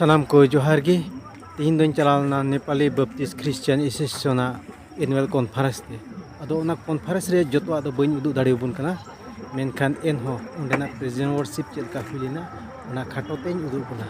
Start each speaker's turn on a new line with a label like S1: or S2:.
S1: Sanam ko johar gi tihin doin chalal na Nepali Baptist Christian Association annual conference te ado ona conference re joto ado bain udu dare bun kana menkan enho ondena president worship chelka hulina ona khato tein udu buna